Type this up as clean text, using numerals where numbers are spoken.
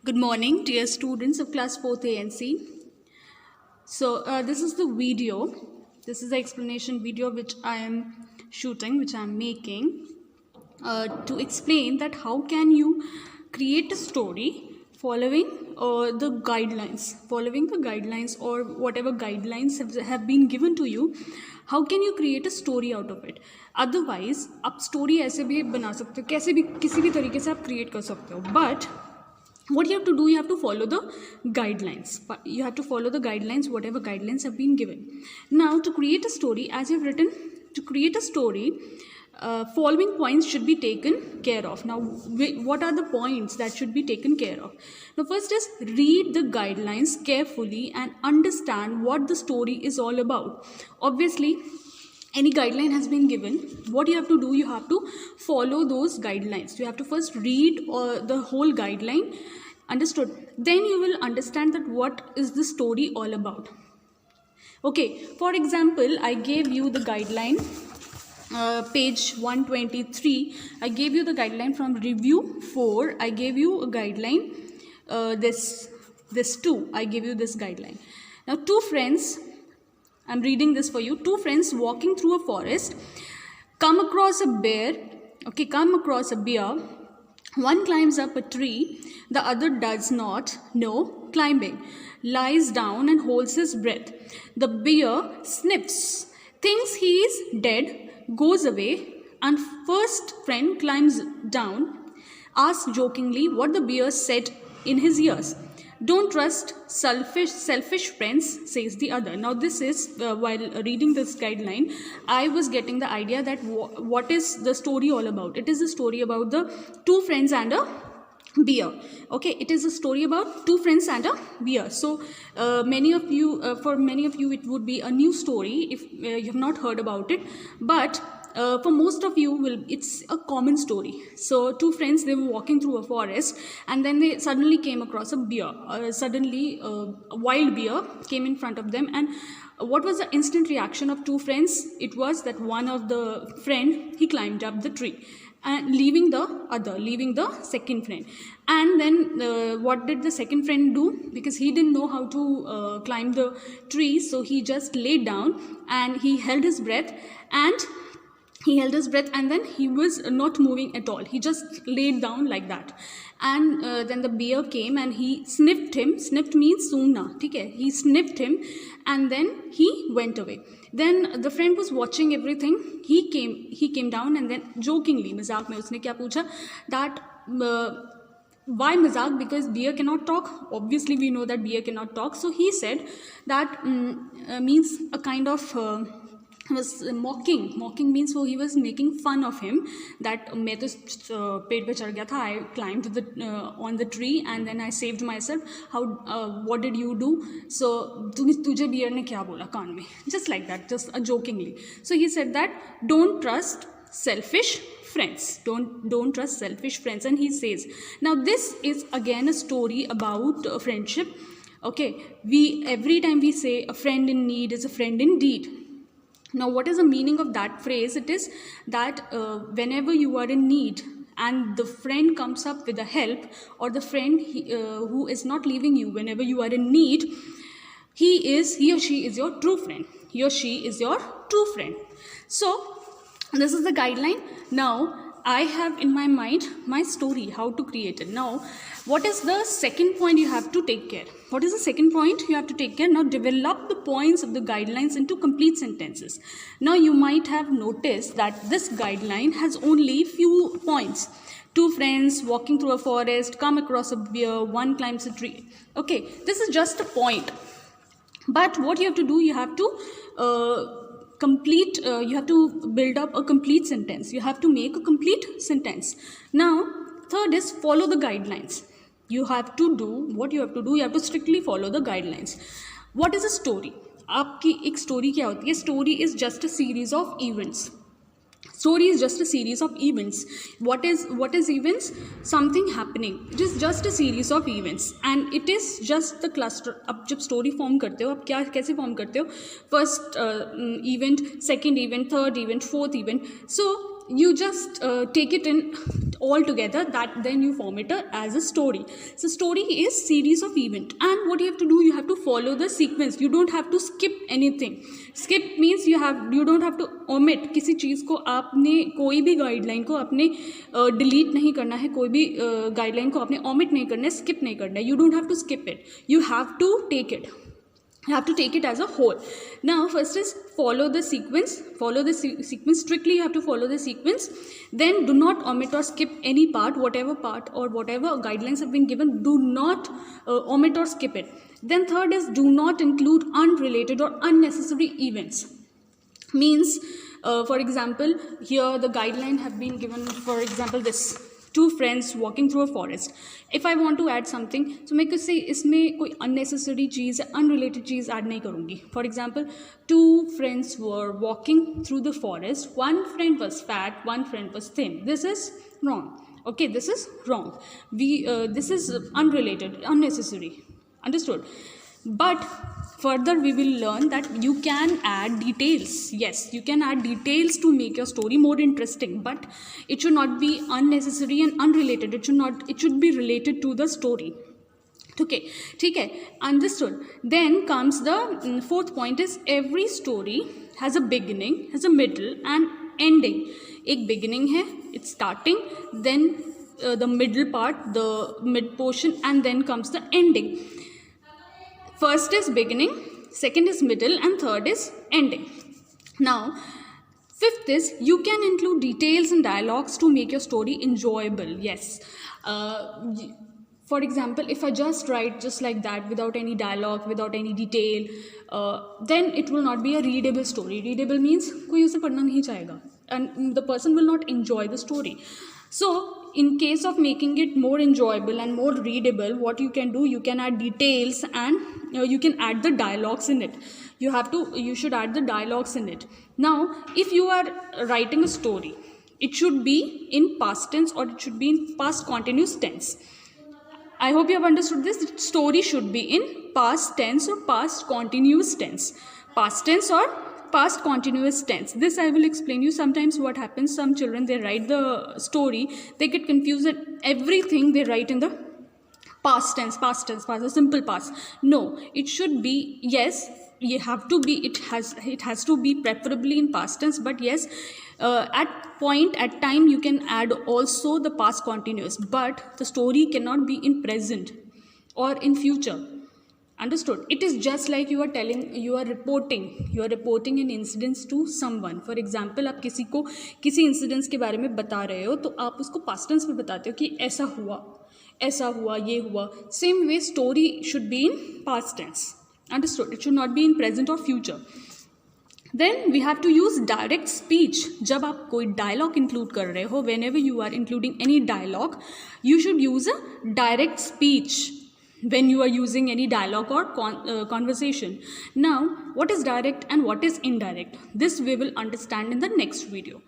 Good morning, dear students of class 4th A and C. So this is the video. This is the explanation video which I am shooting, which I am making to explain that how can you create a story following the guidelines or whatever guidelines have been given to you. How can you create a story out of it? Otherwise, आप story ऐसे भी बना सकते हो, कैसे भी किसी भी तरीके से आप create कर सकते हो, but what you have to do, you have to follow the guidelines. You have to follow the guidelines, whatever guidelines have been given. Now, to create a story, as you've written, to create a story, following points should be taken care of. Now, what are the points that should be taken care of? Now, first is read the guidelines carefully and understand what the story is all about. Obviously, any guideline has been given. What you have to do, you have to follow those guidelines. You have to first read the whole guideline. Understood? Then you will understand that what is the story all about. Okay, for example, I gave you the guideline, page 123. I gave you the guideline from review 4. I gave you a guideline, this 2. I gave you this guideline. Now, two friends, I'm reading this for you. Two friends walking through a forest come across a bear. Okay, come across a bear. One climbs up a tree, the other does not know climbing, lies down and holds his breath. The bear sniffs, thinks he is dead, goes away, and first friend climbs down, asks jokingly what the bear said in his ears. Don't trust selfish friends, says the other. Now this is, while reading this guideline, I was getting the idea that what is the story all about. It is a story about the two friends and a bear. Okay, it is a story about two friends and a bear. So for many of you it would be a new story if you have not heard about it, but for most of you, it's a common story. So two friends, they were walking through a forest, and then they suddenly came across a bear. Suddenly a wild bear came in front of them, and what was the instant reaction of two friends? It was that one of the friend, he climbed up the tree, and leaving the second friend. And then what did the second friend do? Because he didn't know how to climb the tree, so he just laid down and he held his breath, and then he was not moving at all. He just laid down like that. And then the bear came and he sniffed him. Sniffed means sungna. Okay? He sniffed him and then he went away. Then the friend was watching everything. He came down and then jokingly, मजाक में उसने क्या पूछा, that why मजाक? Because bear cannot talk. Obviously we know that bear cannot talk. So he said that means a kind of was mocking means, so he was making fun of him that मैं तो पेड़ पे चढ़ गया था, I climbed on the tree and then I saved myself. How what did you do? So तुझे beer ने क्या बोला कान में? Just like that, just jokingly. So he said that don't trust selfish friends. Don't trust selfish friends. And he says, now this is again a story about friendship. Okay, every time we say a friend in need is a friend indeed. Now, what is the meaning of that phrase? It is that whenever you are in need and the friend comes up with a help, or the friend who is not leaving you whenever you are in need, he or she is your true friend. He or she is your true friend. So, this is the guideline. Now, I have in my mind my story, how to create it. Now, what is the second point you have to take care? What is the second point you have to take care? Now, develop the points of the guidelines into complete sentences. Now, you might have noticed that this guideline has only few points. Two friends walking through a forest, come across a bear, one climbs a tree. Okay, this is just a point. But what you have to do, you have to you have to build up a complete sentence. You have to make a complete sentence. Now, third is follow the guidelines. You have to do what you have to do. You have to strictly follow the guidelines. What is a story? आपकी एक story क्या होती है? Story is just a series of events. Story is just a series of events. What is events? Something happening. It is just a series of events, and it is just the cluster. अब जब story form करते हो, आप क्या कैसे form करते हो? First event, second event, third event, fourth event. So you just take it in all together, that then you form it as a story. So story is series of event, and what you have to do, you have to follow the sequence. You don't have to skip anything. Skip means you don't have to omit. किसी चीज़ को आपने कोई भी guideline को आपने delete नहीं करना है, कोई भी गाइडलाइन को आपने omit नहीं करना है, skip नहीं करना है. You don't have to skip it. You have to take it. You have to take it as a whole. Now first is follow the sequence. Follow the sequence strictly. You have to follow the sequence. Then do not omit or skip any part, whatever part or whatever guidelines have been given. Do not omit or skip it. Then third is do not include unrelated or unnecessary events. Means for example, here the guideline have been given, for example this, two friends walking through a forest. If I want to add something, so मैं किसी इसमें कोई unnecessary चीज़, unrelated चीज़ add नहीं करूँगी. For example, two friends were walking through the forest. One friend was fat, one friend was thin. This is wrong. Okay, this is wrong. This is unrelated, unnecessary. Understood? But further we will learn that you can add details. Yes, you can add details to make your story more interesting, but it should not be unnecessary and unrelated. It should be related to the story. Okay, ठीक है, understood. Then comes the fourth point is every story has a beginning, has a middle and ending. एक beginning है, it's starting, then the middle part, the mid portion, and then comes the ending. First is beginning, second is middle, and third is ending. Now fifth is you can include details and dialogues to make your story enjoyable. Yes, for example, if I just write just like that without any dialogue, without any detail, then it will not be a readable story. Readable means कोई उसे पढ़ना नहीं चाहेगा, and the person will not enjoy the story. So in case of making it more enjoyable and more readable, what you can do, you can add details and you can add the dialogues in it. You should add the dialogues in it. Now if you are writing a story, it should be in past tense or it should be in past continuous tense. I hope you have understood this. The story should be in past tense or past continuous tense. Past tense or past continuous tense. This I will explain you. Sometimes what happens, some children, they write the story, they get confused that everything they write in the past tense, the simple past. No, it should be, yes, you have to be, it has to be preferably in past tense, but yes, at time you can add also the past continuous, but the story cannot be in present or in future. Understood? It is just like you are reporting an incident to someone. For example, आप किसी को किसी incidents के बारे में बता रहे हो, तो आप उसको past tense में बताते हो कि ऐसा हुआ, ये हुआ. Same way, story should be in past tense. Understood? It should not be in present or future. Then we have to use direct speech. जब आप कोई dialogue include कर रहे हो, whenever you are including any dialogue, you should use a direct speech when you are using any dialogue or conversation. Now, what is direct and what is indirect? This we will understand in the next video.